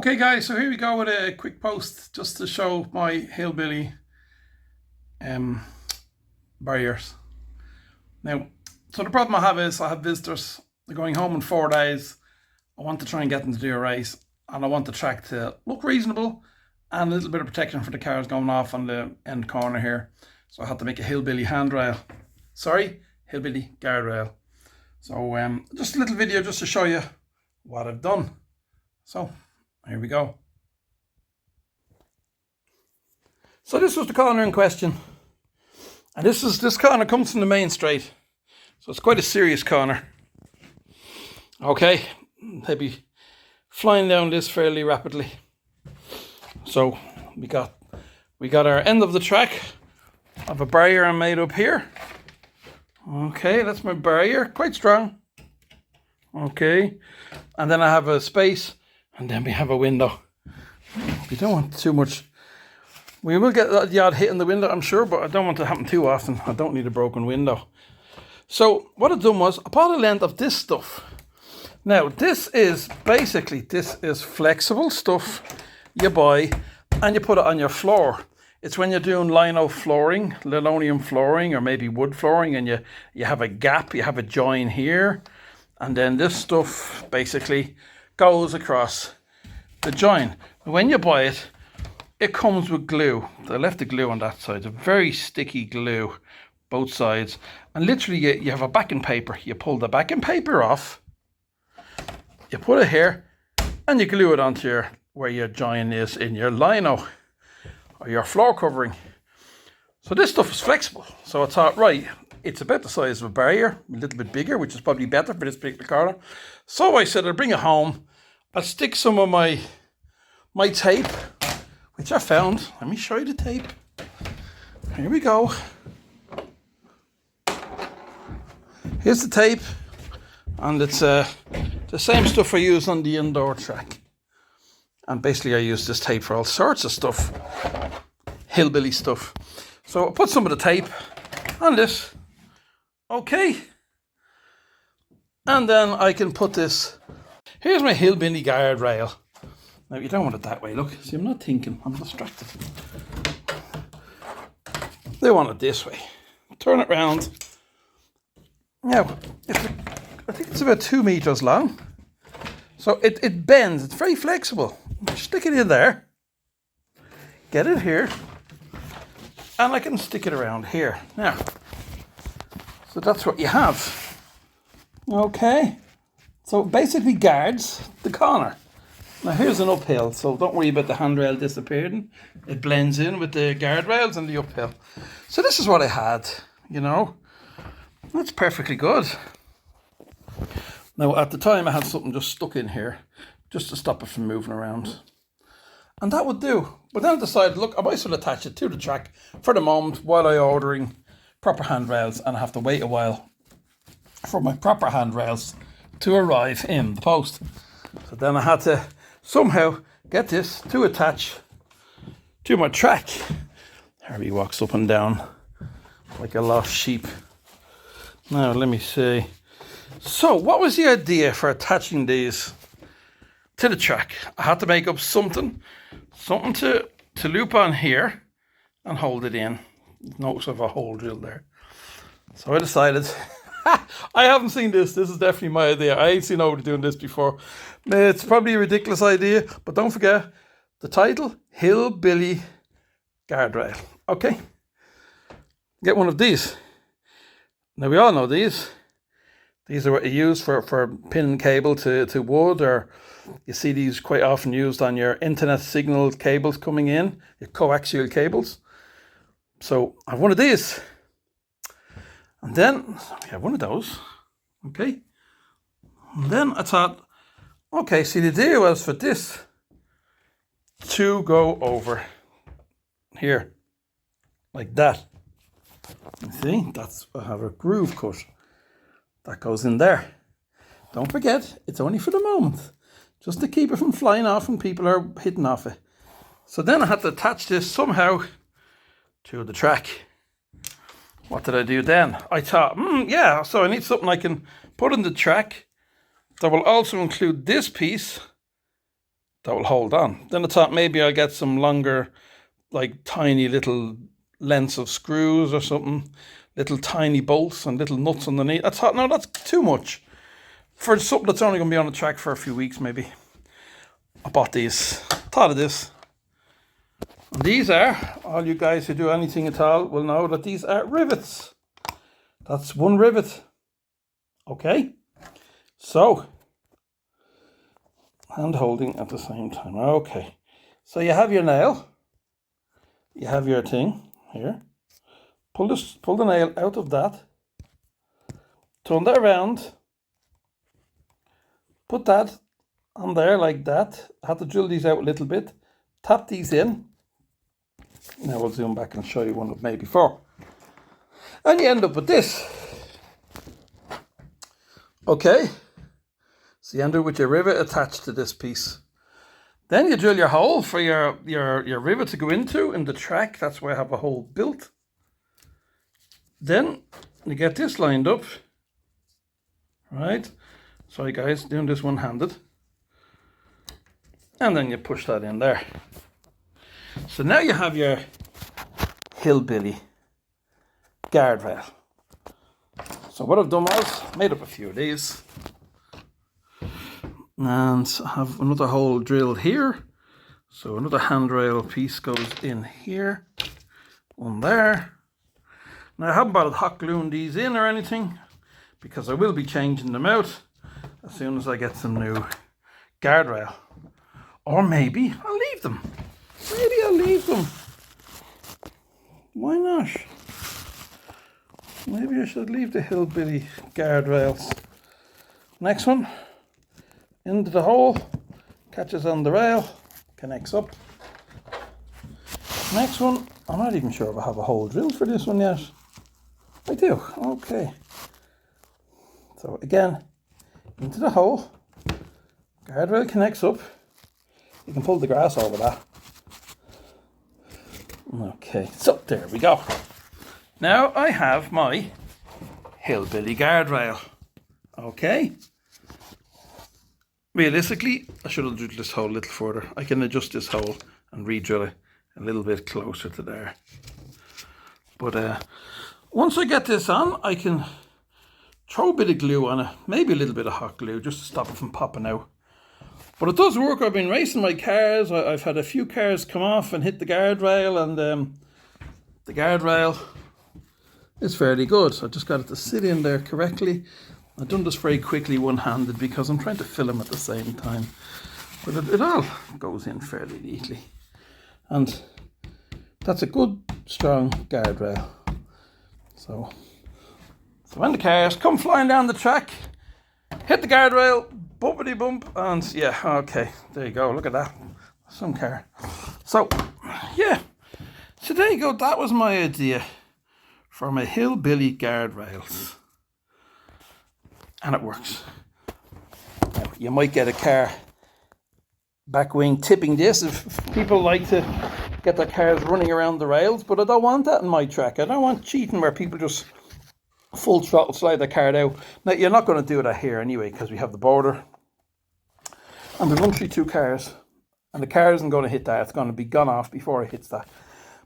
Okay guys, so here we go with a quick post just to show my hillbilly barriers. Now, so the problem I have is I have visitors. They're going home in 4 days. I want to try and get them to do a race, and I want the track to look reasonable and a little bit of protection for the cars going off on the end corner here. So I had to make a hillbilly handrail. Sorry, hillbilly guardrail. So just a little video just to show you what I've done. So here we go. So this was the corner in question, and this corner comes from the main straight, so it's quite a serious corner. Okay, they'd be flying down this fairly rapidly. So we got our end of the track of a barrier I made up here. Okay, that's my barrier, quite strong. Okay, and then I have a space, and then we have a window. We don't want too much. We will get the odd hit in the window, I'm sure, but I don't want it to happen too often. I don't need a broken window. So what I've done was I bought a length of this stuff. Now this is flexible stuff you buy and you put it on your floor. It's when you're doing lino flooring, linoleum flooring, or maybe wood flooring, and you have a gap, you have a join here, and then this stuff basically goes across the join. When you buy it, it comes with glue. I left the glue on that side. It's a very sticky glue, both sides. And literally you have a backing paper. You pull the backing paper off, you put it here, and you glue it onto where your join is in your lino or your floor covering. So this stuff is flexible. So I thought, right, it's about the size of a barrier, a little bit bigger, which is probably better for this particular corner. So I said I'll bring it home. I'll stick some of my tape, which I found. Let me show you the tape. Here we go. Here's the tape, and it's the same stuff I use on the indoor track. And basically I use this tape for all sorts of stuff, hillbilly stuff. So I put some of the tape on this. Okay. And then I can put this. Here's my hillbilly guardrail. Now you don't want it that way, look. See, I'm not thinking, I'm distracted. They want it this way. Turn it round. Now, I think it's about 2 meters long. So it bends, it's very flexible. Stick it in there. Get it here. And I can stick it around here. Now, so that's what you have. Okay. So it basically guards the corner. Now here's an uphill, so don't worry about the handrail disappearing. It blends in with the guardrails and the uphill. So this is what I had, you know. That's perfectly good. Now at the time I had something just stuck in here, just to stop it from moving around. And that would do. But then I decided, look, I might as well attach it to the track for the moment while I'm ordering proper handrails, and I have to wait a while for my proper handrails to arrive in the post. So then I had to somehow get this to attach to my track. Harry walks up and down like a lost sheep. Now let me see. So what was the idea for attaching these to the track? I had to make up something to loop on here and hold it in. Notice of a hole drilled there. So I decided, I haven't seen this. This is definitely my idea. I ain't seen nobody doing this before. It's probably a ridiculous idea, but don't forget the title, Hillbilly Guardrail. Okay. Get one of these. Now we all know these. These are what you use for pinning cable to wood, or you see these quite often used on your internet signal cables coming in, your coaxial cables. So I have one of these. And then we have one of those. Okay. And then I thought, okay, see, the idea was for this to go over here like that. You see, I have a groove cut that goes in there. Don't forget, it's only for the moment, just to keep it from flying off when people are hitting off it. So then I had to attach this somehow to the track. What did I do then? I thought, yeah, so I need something I can put in the track that will also include this piece that will hold on. Then I thought maybe I'll get some longer, like tiny little lengths of screws or something, little tiny bolts and little nuts underneath. I thought, no, that's too much for something that's only going to be on the track for a few weeks maybe. I bought these, thought of this. And these are, all you guys who do anything at all will know that these are rivets. That's one rivet. Okay, so hand holding at the same time. Okay, so you have your nail, you have your thing here. Pull the nail out of that, turn that around, put that on there like that. I have to drill these out a little bit, tap these in. Now we'll zoom back and show you one I've made before. And you end up with this. Okay, so you end up with your rivet attached to this piece. Then you drill your hole for your rivet to go into in the track. That's why I have a hole built. Then you get this lined up, right? Sorry guys, doing this one-handed. And then you push that in there. So now you have your hillbilly guardrail. So what I've done was made up a few of these. And I have another hole drilled here. So another handrail piece goes in here. One there. Now I haven't bothered hot gluing these in or anything, because I will be changing them out as soon as I get some new guardrail. Or maybe I'll leave them. Maybe I'll leave them. Why not? Maybe I should leave the hillbilly guardrails. Next one, into the hole, catches on the rail, connects up. Next one, I'm not even sure if I have a hole drilled for this one yet. I do, okay. So again, into the hole, guardrail connects up. You can pull the grass over that. Okay, so there we go. Now I have my hillbilly guardrail. Okay. Realistically, I should have drilled this hole a little further. I can adjust this hole and re-drill it a little bit closer to there. But once I get this on, I can throw a bit of glue on it, maybe a little bit of hot glue, just to stop it from popping out. But it does work. I've been racing my cars. I've had a few cars come off and hit the guardrail, and the guardrail is fairly good. I just got it to sit in there correctly. I've done this very quickly one-handed because I'm trying to film at the same time. But it all goes in fairly neatly. And that's a good, strong guardrail. So when the cars come flying down the track, hit the guardrail, bumpity bump, and yeah, okay, there you go, look at that. Some car. So, yeah. So there you go, that was my idea for my hillbilly guardrails. And it works. Now, you might get a car back wing tipping this if people like to get their cars running around the rails, but I don't want that in my track. I don't want cheating where people just full throttle slide their car out. Now, you're not going to do that here anyway, because we have the border. And there's literally two cars. And the car isn't going to hit that. It's going to be gone off before it hits that.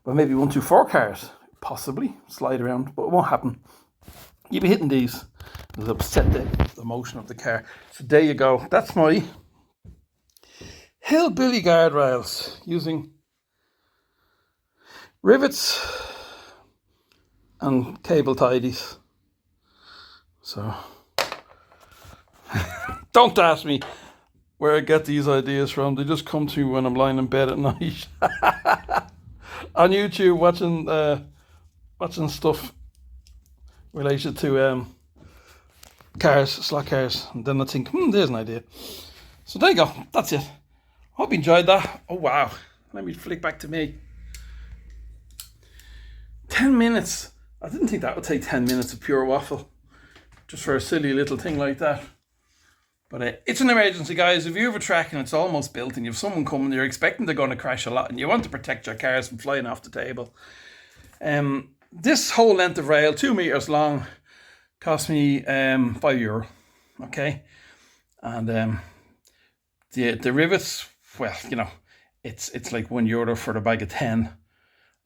But maybe 1, 2, 4 cars, possibly, slide around, but it won't happen. You'll be hitting these. It'll upset the motion of the car. So there you go. That's my hillbilly guardrails using rivets and cable tidies. So don't ask me where I get these ideas from. They just come to me when I'm lying in bed at night on YouTube watching stuff related to cars, slot cars, and then I think, there's an idea. So there you go. That's it. Hope you enjoyed that. Oh wow. Let me flick back to me. 10 minutes. I didn't think that would take 10 minutes of pure waffle, just for a silly little thing like that. But it's an emergency, guys. If you have a track and it's almost built and you have someone coming, you're expecting they're going to crash a lot and you want to protect your cars from flying off the table. This whole length of rail, 2 meters long, cost me €5. Okay. And the rivets well, you know, it's like €1 for the bag of 10.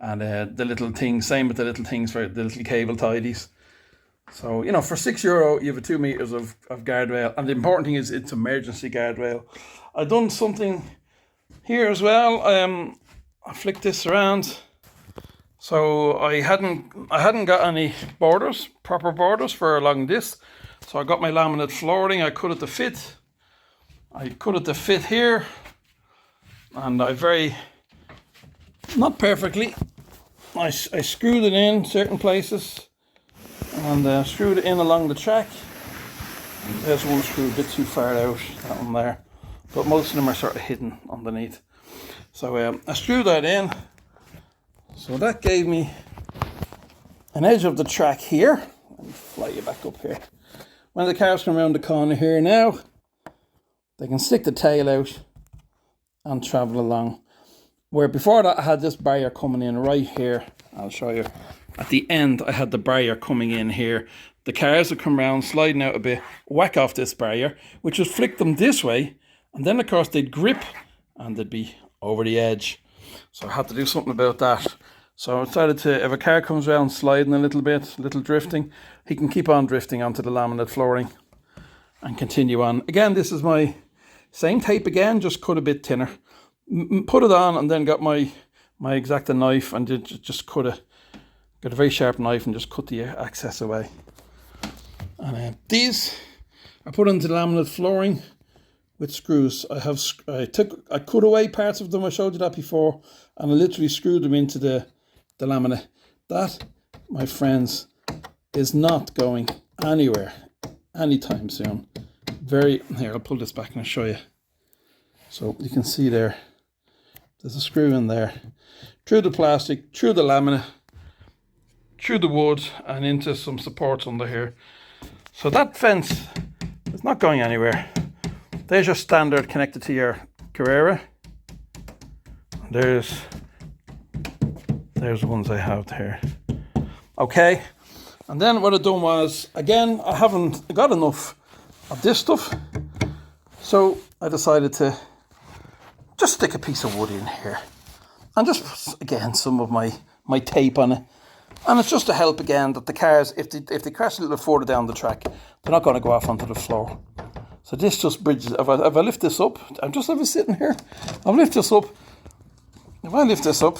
And the little things, same with the little things for the little cable tidies. So, you know, for €6, you have a 2 meters of guardrail. And the important thing is it's emergency guardrail. I've done something here as well. I flicked this around. So I hadn't got any borders, proper borders for along this. So I got my laminate flooring. I cut it to fit. I cut it to fit here. And I not perfectly, I screwed it in certain places. And screwed it in along the track. There's one screw a bit too far out, that one there. But most of them are sort of hidden underneath. So I screwed that in. So that gave me an edge of the track here. Let me fly you back up here. When the cars come around the corner here now, they can stick the tail out and travel along. Where before that I had this barrier coming in right here. I'll show you. At the end I had the barrier coming in here. The cars would come around, sliding out a bit, whack off this barrier, which would flick them this way. And then of course they'd grip and they'd be over the edge. So I had to do something about that. So I decided to, if a car comes around sliding a little bit, a little drifting, he can keep on drifting onto the laminate flooring and continue on. Again, this is my same tape again, just cut a bit thinner. Put it on and then got my X-Acto knife and just got a very sharp knife and just cut the excess away. And these I put into the laminate flooring with screws. I cut away parts of them. I showed you that before, and I literally screwed them into the laminate. That, my friends, is not going anywhere anytime soon. Here, I'll pull this back and I'll show you. So you can see there's a screw in there, through the plastic, through the laminate, through the wood, and into some supports under here. So that fence is not going anywhere. There's your standard connected to your Carrera. There's the ones I have there. Okay, and then what I've done was, again, I haven't got enough of this stuff, so I decided to just stick a piece of wood in here and just, again, some of my tape on it. And it's just to help again that the cars, if they crash a little further down the track, they're not going to go off onto the floor. So this just bridges. If I lift this up, I'm just sitting here. I'll lift this up. If I lift this up,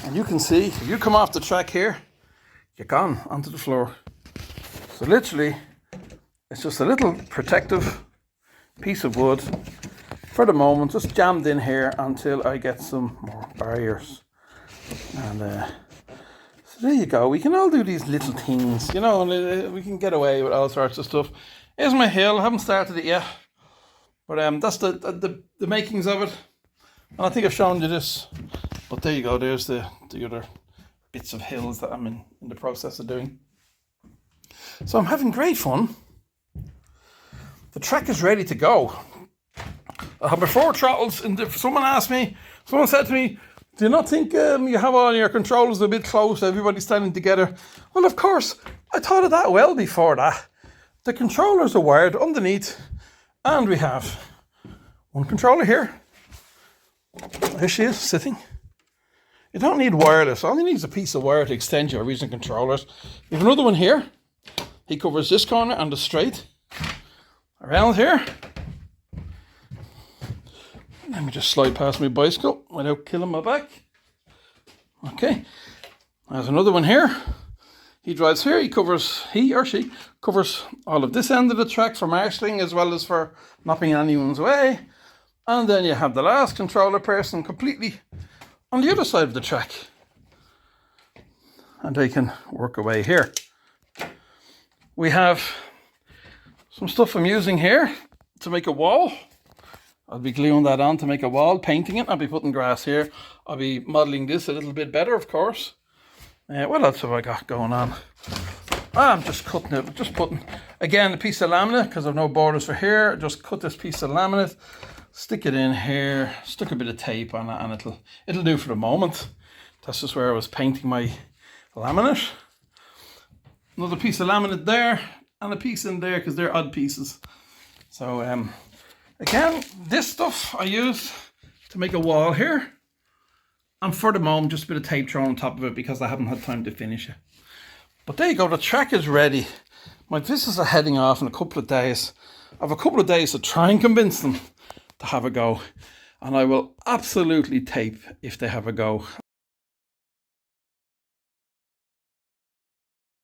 and you can see, if you come off the track here, you're gone onto the floor. So literally, it's just a little protective piece of wood for the moment, just jammed in here until I get some more barriers. And so there you go. We can all do these little things, you know, and we can get away with all sorts of stuff. Here's my hill. I haven't started it yet, but that's the makings of it. And I think I've shown you this. But there you go. There's the other bits of hills that I'm in the process of doing. So I'm having great fun. The track is ready to go. I have my 4 throttles. Someone said to me, do you not think you have all your controllers a bit close, everybody standing together? Well, of course, I thought of that well before that. The controllers are wired underneath, and we have one controller here. There she is, sitting. You don't need wireless. All you need is a piece of wire to extend your recent controllers. You have another one here. He covers this corner and the straight. Around here. Let me just slide past my bicycle without killing my back. Okay. There's another one here. He drives here. He or she covers all of this end of the track for marshalling as well as for knocking anyone's way. And then you have the last controller person completely on the other side of the track. And they can work away here. We have some stuff I'm using here to make a wall. I'll be gluing that on to make a wall, painting it. I'll be putting grass here. I'll be modelling this a little bit better, of course. What else have I got going on? I'm just cutting it, just putting, again, a piece of laminate, because I've no borders for here. Just cut this piece of laminate, stick it in here, stick a bit of tape on it, and it'll do for the moment. That's just where I was painting my laminate. Another piece of laminate there, and a piece in there, because they're odd pieces. So, Again, this stuff I use to make a wall here. And for the moment, just a bit of tape thrown on top of it because I haven't had time to finish it. But there you go, the track is ready. My visitors are heading off in a couple of days. I have a couple of days to try and convince them to have a go. And I will absolutely tape if they have a go.